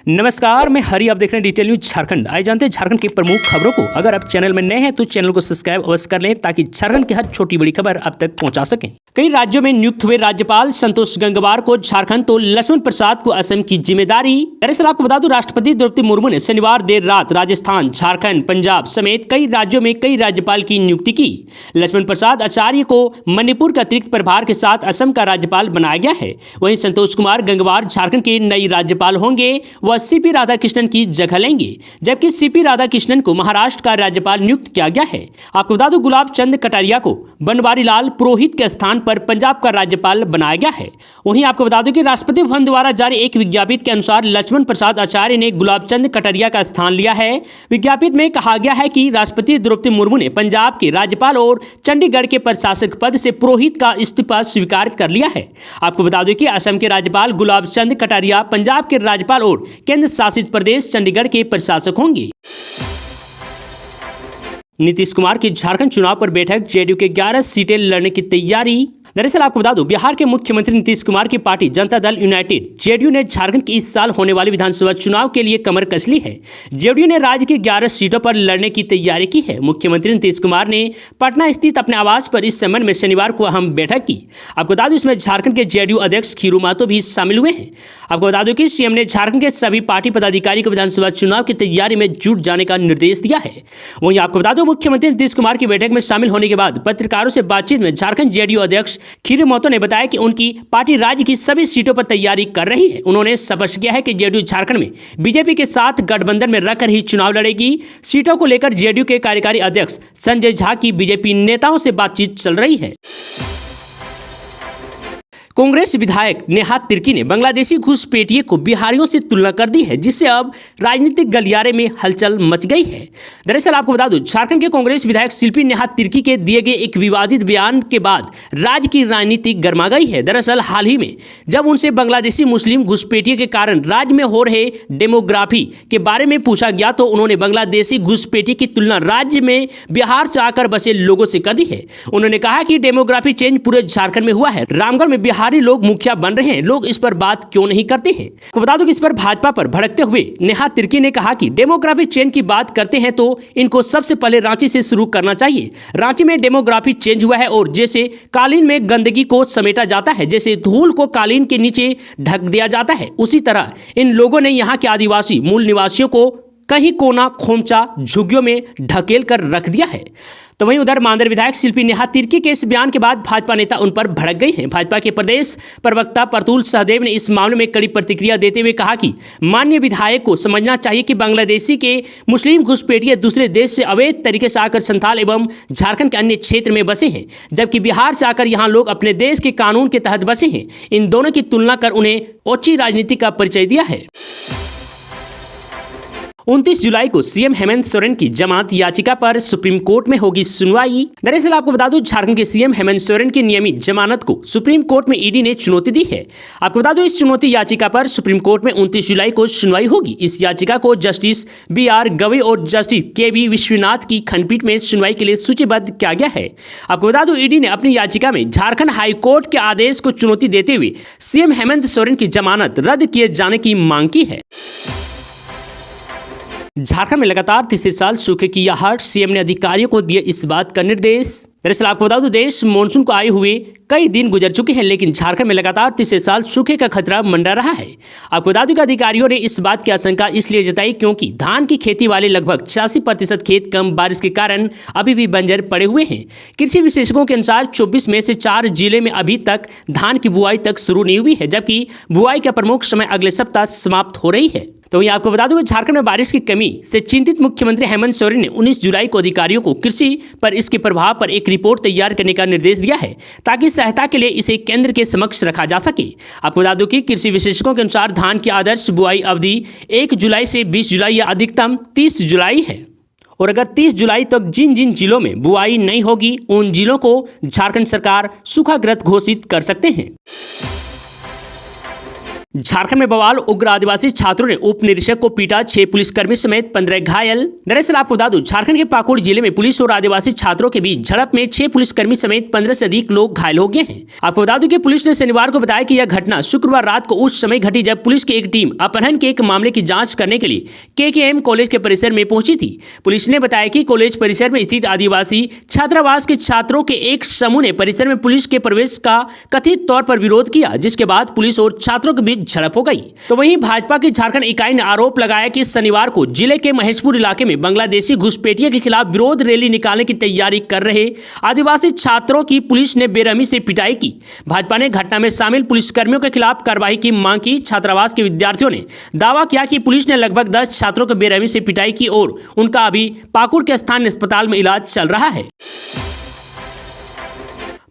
नमस्कार, मैं हरी। आप देख रहे हैं डिटेल न्यूज झारखंड। आइए जानते हैं झारखंड की प्रमुख खबरों को। अगर आप चैनल में नए हैं तो चैनल को सब्सक्राइब अवश्य कर लें ताकि झारखंड की हर छोटी बड़ी खबर आप तक पहुंचा सकें। कई राज्यों में नियुक्त हुए राज्यपाल संतोष गंगवार को झारखंड तो लक्ष्मण प्रसाद को असम की जिम्मेदारी। दरअसल आपको बता दूं, राष्ट्रपति द्रौपदी मुर्मू ने शनिवार देर रात राजस्थान, झारखंड, पंजाब समेत कई राज्यों में कई राज्यपाल की नियुक्ति की। लक्ष्मण प्रसाद आचार्य को मणिपुर का अतिरिक्त प्रभार के साथ असम का राज्यपाल बनाया गया है। वहीं संतोष कुमार गंगवार झारखंड के नई राज्यपाल होंगे। वह सीपी राधाकृष्णन की जगह लेंगे, जबकि सीपी राधाकृष्णन को महाराष्ट्र का राज्यपाल नियुक्त किया गया है। आपको बता दूं, गुलाब चंद कटारिया को बनवारी लाल पुरोहित के स्थान पर पंजाब का राज्यपाल बनाया गया है। वहीं आपको बता दूं कि राष्ट्रपति भवन द्वारा जारी एक विज्ञप्ति के अनुसार लक्ष्मण प्रसाद आचार्य ने गुलाब चंद कटारिया का स्थान लिया है। विज्ञप्ति में कहा गया है कि राष्ट्रपति द्रौपदी मुर्मू ने पंजाब के राज्यपाल और चंडीगढ़ के प्रशासक पद से पुरोहित का इस्तीफा स्वीकार कर लिया है। आपको बता दें कि असम के राज्यपाल गुलाब चंद कटारिया पंजाब के राज्यपाल और केंद्र शासित प्रदेश चंडीगढ़ के प्रशासक होंगे। नीतीश कुमार की झारखंड चुनाव पर बैठक, जेडीयू के 11 सीटें लड़ने की तैयारी। दरअसल आपको बता दूं, बिहार के मुख्यमंत्री नीतीश कुमार की party Janata Dal United JDU ने झारखंड की इस साल होने वाली विधानसभा चुनाव के लिए कमर कस ली है। जेडीयू ने राज्य की 11 सीटों पर लड़ने की तैयारी की है। मुख्यमंत्री नीतीश कुमार ने पटना स्थित अपने आवास पर इस संबंध में शनिवार को अहम बैठक की। आपको बता दूं, इसमें झारखंड के जेडीयू अध्यक्ष खीरू महतो भी शामिल हुए हैं। आपको बता दूं कि सीएम ने झारखंड के सभी पार्टी पदाधिकारी को विधानसभा चुनाव की तैयारी में जुट जाने का निर्देश दिया है। वहीं आपको बता दूं, मुख्यमंत्री नीतीश कुमार की बैठक में शामिल होने के बाद पत्रकारों से बातचीत में झारखंड जेडीयू अध्यक्ष खीरू महतो ने बताया कि उनकी पार्टी राज्य की सभी सीटों पर तैयारी कर रही है। उन्होंने स्पष्ट किया है कि जेडीयू झारखंड में बीजेपी के साथ गठबंधन में रहकर ही चुनाव लड़ेगी। सीटों को लेकर जेडीयू के कार्यकारी अध्यक्ष संजय झा की बीजेपी नेताओं से बातचीत चल रही है। कांग्रेस विधायक नेहा तिर्की ने बांग्लादेशी घुसपैठिए को बिहारियों से तुलना कर दी है, जिससे अब राजनीतिक गलियारे में हलचल मच गई है। दरअसल आपको बता दूं, झारखंड के कांग्रेस विधायक शिल्पी नेहा तिर्की के दिए गए एक विवादित बयान के बाद राज्य की राजनीति गर्मा गई है। दरअसल हाल ही में जब उनसे बांग्लादेशी मुस्लिम घुसपैठिए के कारण राज्य में हो रहे डेमोग्राफी के बारे में पूछा गया तो उन्होंने बांग्लादेशी घुसपैठिए की तुलना राज्य में बिहार से आकर बसे लोगों से कर दी है। उन्होंने कहा कि डेमोग्राफी चेंज पूरे झारखंड में हुआ है। रामगढ़ में बिहारी लोग मुखिया बन रहे हैं, लोग इस पर बात क्यों नहीं करते हैं। तो बता दूं कि इस पर भाजपा पर भड़कते हुए नेहा तिर्की ने कहा कि डेमोग्राफी चेंज की बात करते हैं तो इनको सबसे पहले रांची से शुरू करना चाहिए। रांची में डेमोग्राफी चेंज हुआ है और जैसे कालीन में गंदगी को समेटा जाता है, जैसे धूल को कालीन के नीचे ढक दिया जाता है, उसी तरह इन लोगों ने यहाँ के आदिवासी मूल निवासियों को कहीं कोना खोमचा झुग्गियों में ढकेल कर रख दिया है। तो वहीं उधर मांदर विधायक शिल्पी नेहा तिर्की के इस बयान के बाद भाजपा नेता उन पर भड़क गई हैं। भाजपा के प्रदेश प्रवक्ता प्रतुल सहदेव ने इस मामले में कड़ी प्रतिक्रिया देते हुए कहा कि माननीय विधायक को समझना चाहिए कि बांग्लादेशी के मुस्लिम घुसपैठिए दूसरे देश से अवैध तरीके से आकर संथाल एवं झारखंड के अन्य क्षेत्र में बसे हैं, जबकि बिहार से आकर यहाँ लोग अपने देश के कानून के तहत बसे हैं। इन दोनों की तुलना कर उन्हें ओछी राजनीति का परिचय दिया है। 29 जुलाई को सीएम हेमंत सोरेन की जमानत याचिका पर सुप्रीम कोर्ट में होगी सुनवाई। दरअसल आपको बता दूं, झारखंड के सीएम हेमंत सोरेन की नियमित जमानत को सुप्रीम कोर्ट में ईडी ने चुनौती दी है। आपको बता दूं, इस चुनौती याचिका पर सुप्रीम कोर्ट में 29 जुलाई को सुनवाई होगी। इस याचिका को जस्टिस BR गवई और जस्टिस KB विश्वनाथ की खंडपीठ में सुनवाई के लिए सूचीबद्ध किया गया है। आपको बता दूं, ईडी ने अपनी याचिका में झारखंड हाईकोर्ट के आदेश को चुनौती देते हुए सीएम हेमंत सोरेन की जमानत रद्द किए जाने की मांग की है। झारखंड में लगातार तीसरे साल सूखे की आहट, सीएम ने अधिकारियों को दिए इस बात का निर्देश। दरअसल आपको बता दूं, देश मानसून को आए हुए कई दिन गुजर चुके हैं, लेकिन झारखंड में लगातार तीसरे साल सूखे का खतरा मंडरा रहा है। आपको बता दूं कि अधिकारियों ने इस बात की आशंका इसलिए जताई क्योंकि धान की खेती वाले लगभग 86% खेत कम बारिश के कारण अभी भी बंजर पड़े हुए हैं। कृषि विशेषज्ञों के अनुसार 24 में से 4 जिले में अभी तक धान की बुआई तक शुरू नहीं हुई है, जबकि बुआई का प्रमुख समय अगले सप्ताह समाप्त हो रही है। तो वहीं आपको बता दूं कि झारखंड में बारिश की कमी से चिंतित मुख्यमंत्री हेमंत सोरेन ने 19 जुलाई को अधिकारियों को कृषि पर इसके प्रभाव पर एक रिपोर्ट तैयार करने का निर्देश दिया है, ताकि सहायता के लिए इसे केंद्र के समक्ष रखा जा सके। आपको बता दूं कि कृषि विशेषज्ञों के अनुसार धान की आदर्श बुआई अवधि 1 जुलाई से 20 जुलाई या अधिकतम 30 जुलाई है। और अगर 30 जुलाई तक जिन जिन जिलों में बुआई नहीं होगी, उन जिलों को झारखंड सरकार सूखाग्रस्त घोषित कर सकते हैं। झारखंड में बवाल, उग्र आदिवासी छात्रों ने उप निरीक्षक को पीटा, 6 पुलिसकर्मी समेत 15 घायल। दरअसल आपको बता दूं, झारखंड के पाकुड़ जिले में पुलिस और आदिवासी छात्रों के बीच झड़प में 6 पुलिसकर्मी समेत 15 से अधिक लोग घायल हो गए हैं। आपको बता दूं कि पुलिस ने शनिवार को बताया कि यह घटना शुक्रवार रात को उस समय घटी जब पुलिस की एक टीम अपहरण के एक मामले की जाँच करने के लिए KKM कॉलेज के परिसर में पहुंची थी। पुलिस ने बताया कि कॉलेज परिसर में स्थित आदिवासी छात्रावास के छात्रों के एक समूह ने परिसर में पुलिस के प्रवेश का कथित तौर पर विरोध किया, जिसके बाद पुलिस और छात्रों के बीच झड़प हो गई। तो वहीं भाजपा की झारखंड इकाई ने आरोप लगाया कि शनिवार को जिले के महेशपुर इलाके में बांग्लादेशी घुसपैठियों के खिलाफ विरोध रैली निकालने की तैयारी कर रहे आदिवासी छात्रों की पुलिस ने बेरहमी से पिटाई की। भाजपा ने घटना में शामिल पुलिसकर्मियों के खिलाफ कार्रवाई की मांग की। छात्रावास के विद्यार्थियों ने दावा किया कि पुलिस ने लगभग 10 छात्रों को बेरहमी से पिटाई की और उनका अभी पाकुड़ के स्थानीय अस्पताल में इलाज चल रहा है।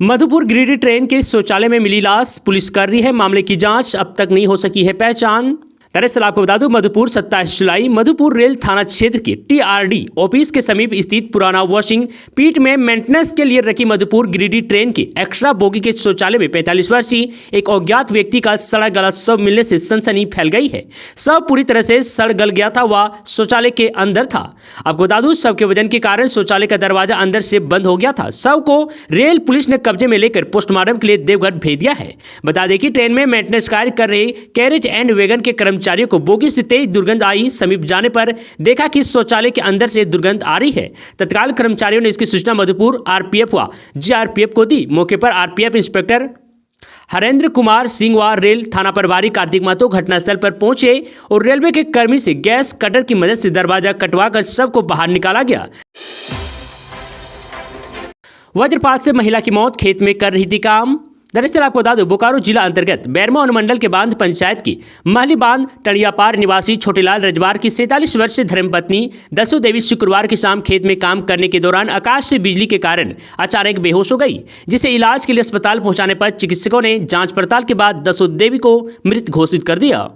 मधुपुर गिरिडीह ट्रेन के शौचालय में मिली लाश, पुलिस कर रही है मामले की जांच, अब तक नहीं हो सकी है पहचान। दरअसल आपको बता दूं, मधुपुर 27 जुलाई मधुपुर रेल थाना क्षेत्र के TRD ऑफिस के समीप स्थित पुराना वॉशिंग पीट में मेंटेनेंस के लिए रखी मधुपुर गिरिडीह ट्रेन के एक्स्ट्रा बोगी के शौचालय में 45 वर्षीय एक अज्ञात व्यक्ति का सड़ा गला शव मिलने से सनसनी फैल गई है। शव पूरी तरह से सड़ गल गया था, वह शौचालय के अंदर था। आपको बता दूं, शव के वजन के कारण शौचालय का दरवाजा अंदर से बंद हो गया था। शव को रेल पुलिस ने कब्जे में लेकर पोस्टमार्टम के लिए देवघर भेज दिया है। बता दें कि ट्रेन में मेंटेनेंस कार्य कर रहे कैरेज एंड वैगन के कर्मचारियों को बोगी से तेज दुर्गंध आई। समीप जाने पर देखा कि शौचालय के अंदर से दुर्गंध आ रही है। तत्काल कर्मचारियों ने इसकी सूचना मधुपुर RPF व GRPF को दी। मौके पर RPF इंस्पेक्टर हरेंद्र कुमार सिंह व रेल थाना प्रभारी कार्तिक महतो घटनास्थल पर पहुंचे और रेलवे के कर्मी से गैस कटर की मदद से दरवाजा कटवाकर शव को बाहर निकाला गया। वज्रपात से महिला की मौत, खेत में कर रही थी काम। दरअसल आपको बता दो, बोकारो जिला अंतर्गत बैरमा अनुमंडल के बांध पंचायत की महली बांध टड़ियापार निवासी छोटेलाल रजवार की 47 वर्षीय धर्मपत्नी दसो देवी शुक्रवार की शाम खेत में काम करने के दौरान आकाश से बिजली के कारण अचानक बेहोश हो गई, जिसे इलाज के लिए अस्पताल पहुंचाने पर चिकित्सकों ने जांच पड़ताल के बाद दसो देवी को मृत घोषित कर दिया।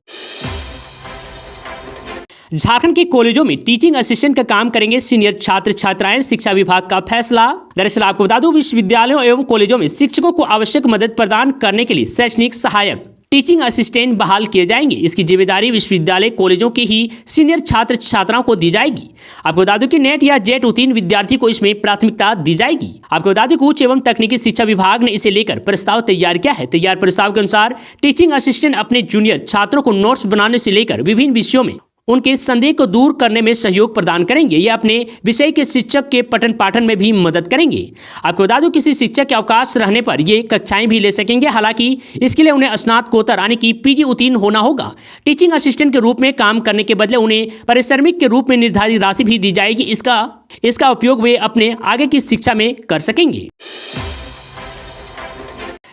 झारखंड के कॉलेजों में टीचिंग असिस्टेंट का काम करेंगे सीनियर छात्र छात्राएं, शिक्षा विभाग का फैसला। दरअसल आपको बता दूं, विश्वविद्यालयों एवं कॉलेजों में शिक्षकों को आवश्यक मदद प्रदान करने के लिए शैक्षणिक सहायक टीचिंग असिस्टेंट बहाल किए जाएंगे। इसकी जिम्मेदारी विश्वविद्यालय कॉलेजों के ही सीनियर छात्र छात्राओं को दी जाएगी। आपको बता दूं कि नेट या जेट उत्तीर्ण विद्यार्थी को इसमें प्राथमिकता दी जाएगी। आपको बता दूं कि उच्च एवं तकनीकी शिक्षा विभाग ने इसे लेकर प्रस्ताव तैयार किया है। तैयार प्रस्ताव के अनुसार टीचिंग असिस्टेंट अपने जूनियर छात्रों को नोट्स बनाने से लेकर विभिन्न विषयों में उनके संदेह को दूर करने में सहयोग प्रदान करेंगे। ये अपने विषय के शिक्षक के पठन पाठन में भी मदद करेंगे। आपको बता दूं, किसी शिक्षक के अवकाश रहने पर ये कक्षाएं भी ले सकेंगे। हालांकि इसके लिए उन्हें स्नातकोत्तर यानी कि PG उत्तीर्ण होना होगा। टीचिंग असिस्टेंट के रूप में काम करने के बदले उन्हें पारिश्रमिक के रूप में निर्धारित राशि भी दी जाएगी। इसका उपयोग वे अपने आगे की शिक्षा में कर सकेंगे।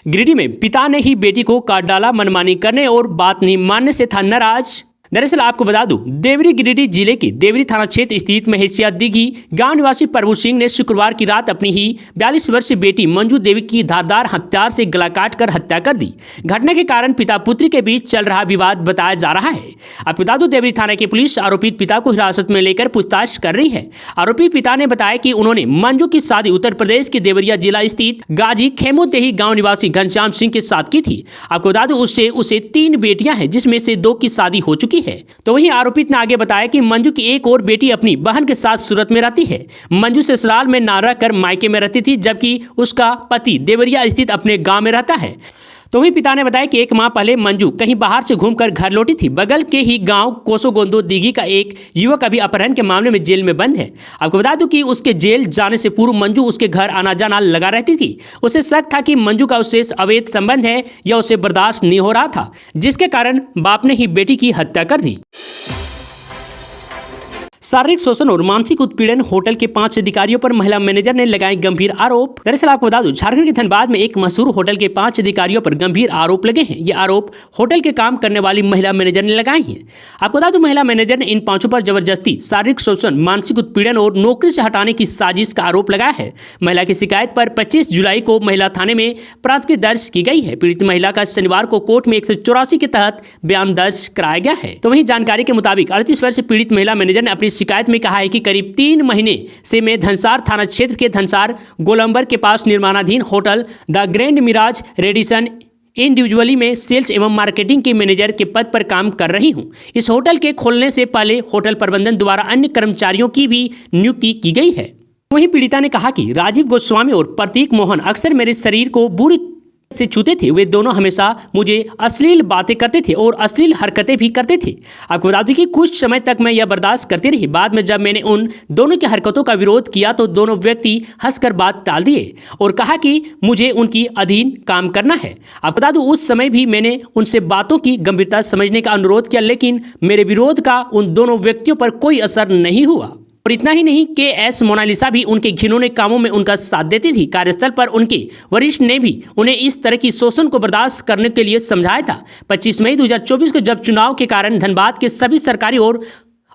गिरिडीह में पिता ने ही बेटी को काट डाला, मनमानी करने और बात नहीं मानने से था नाराज। दरअसल आपको बता दूं, देवरी गिरिडीह जिले के देवरी थाना क्षेत्र स्थित महेशिया दिघी गांव निवासी प्रभु सिंह ने शुक्रवार की रात अपनी ही 42 वर्षीय बेटी मंजू देवी की धारदार हथियार से गला काटकर हत्या कर दी। घटना के कारण पिता पुत्री के बीच चल रहा विवाद बताया जा रहा है। आपको बता दूं, देवरी थाना की पुलिस आरोपित पिता को हिरासत में लेकर पूछताछ कर रही है। आरोपी पिता ने बताया कि उन्होंने मंजू की शादी उत्तर प्रदेश के देवरिया जिला स्थित गाजी खेमोतेही गाँव निवासी घनश्याम सिंह के साथ की थी। आपको बता दूं, उसे 3 बेटियां हैं, जिसमें से 2 की शादी हो चुकी है। तो वहीं आरोपित ने आगे बताया कि मंजू की एक और बेटी अपनी बहन के साथ सूरत में रहती है। मंजू ससुराल में ना रहकर मायके में रहती थी, जबकि उसका पति देवरिया स्थित अपने गांव में रहता है। तो वहीं पिता ने बताया कि 1 माह पहले मंजू कहीं बाहर से घूमकर घर लौटी थी। बगल के ही गांव कोसोगोंदो दिघी का एक युवक अभी अपहरण के मामले में जेल में बंद है। आपको बता दूं कि उसके जेल जाने से पूर्व मंजू उसके घर आना जाना लगा रहती थी। उसे शक था कि मंजू का उससे अवैध संबंध है या उसे बर्दाश्त नहीं हो रहा था, जिसके कारण बाप ने ही बेटी की हत्या कर दी। शारीरिक शोषण और मानसिक उत्पीड़न, होटल के 5 अधिकारियों पर महिला मैनेजर ने लगाए गंभीर आरोप। दरअसल आपको बता दूं, झारखंड के धनबाद में एक मशहूर होटल के 5 अधिकारियों पर गंभीर आरोप लगे हैं। ये आरोप होटल के काम करने वाली महिला मैनेजर ने लगाए हैं। आपको बता दूं, महिला मैनेजर ने इन 5 पर जबरदस्ती, शारीरिक शोषण, मानसिक उत्पीड़न और नौकरी से हटाने की साजिश का आरोप लगाया है। महिला की शिकायत पर 25 जुलाई को महिला थाने में प्राथमिकी दर्ज की गई है। पीड़ित महिला का शनिवार को कोर्ट में 184 के तहत बयान दर्ज कराया गया है। तो वहीं जानकारी के मुताबिक 38 वर्षीय पीड़ित महिला मैनेजर ने अपनी शिकायत में कहा है कि करीब 3 महीने से मैं धनसार थाना क्षेत्र के धनसार गोलंबर के पास निर्माणाधीन hotel the Grand Mirage Radisson individually में सेल्स एवं मार्केटिंग के मैनेजर के पद पर काम कर रही हूं। इस होटल के खोलने से पहले होटल प्रबंधन द्वारा अन्य कर्मचारियों की भी नियुक्ति की गई है। वहीं पीड़िता ने कहा कि राजीव गोस्वामी और प्रतीक मोहन अक्सर मेरे शरीर को बुरी से छूते थे। वे दोनों हमेशा मुझे अश्लील बातें करते थे और अश्लील हरकतें भी करते थे। आपको बता दूं कि कुछ समय तक मैं यह बर्दाश्त करती रही। बाद में जब मैंने उन दोनों की हरकतों का विरोध किया तो दोनों व्यक्ति हंसकर बात टाल दिए और कहा कि मुझे उनकी अधीन काम करना है। आपको बता दूं उस समय भी मैंने उनसे बातों की गंभीरता समझने का अनुरोध किया, लेकिन मेरे विरोध का उन दोनों व्यक्तियों पर कोई असर नहीं हुआ। और इतना ही नहीं, KS मोनालिसा भी उनके घिनौने कामों में उनका साथ देती थी। कार्यस्थल पर उनके वरिष्ठ ने भी उन्हें इस तरह की शोषण को बर्दाश्त करने के लिए समझाया था। 25 मई 2024 को जब चुनाव के कारण धनबाद के सभी सरकारी और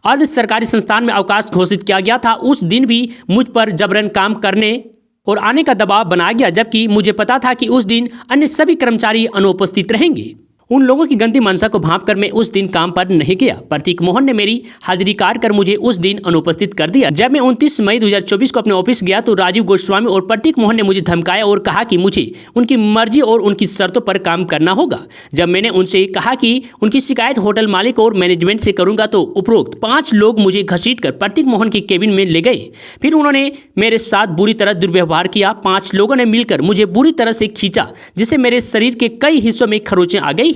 अर्ध सरकारी संस्थान में अवकाश घोषित किया गया था, उस दिन भी मुझ पर जबरन काम करने और आने का दबाव बनाया गया, जबकि मुझे पता था कि उस दिन अन्य सभी कर्मचारी अनुपस्थित रहेंगे। उन लोगों की गंदी मनसा को भांपकर मैं उस दिन काम पर नहीं गया। प्रतीक मोहन ने मेरी हाजिरी काट कर मुझे उस दिन अनुपस्थित कर दिया। जब मैं 29 मई 2024 को अपने ऑफिस गया तो राजीव गोस्वामी और प्रतीक मोहन ने मुझे धमकाया और कहा कि मुझे उनकी मर्जी और उनकी शर्तों पर काम करना होगा। जब मैंने उनसे कहा कि उनकी शिकायत होटल मालिक और मैनेजमेंट से करूंगा तो उपरोक्त 5 लोग मुझे घसीटकर प्रतीक मोहन के केबिन में ले गए। फिर उन्होंने मेरे साथ बुरी तरह दुर्व्यवहार किया। 5 लोगों ने मिलकर मुझे बुरी तरह से खींचा, जिससे मेरे शरीर के कई हिस्सों में खरोंचें आ गई।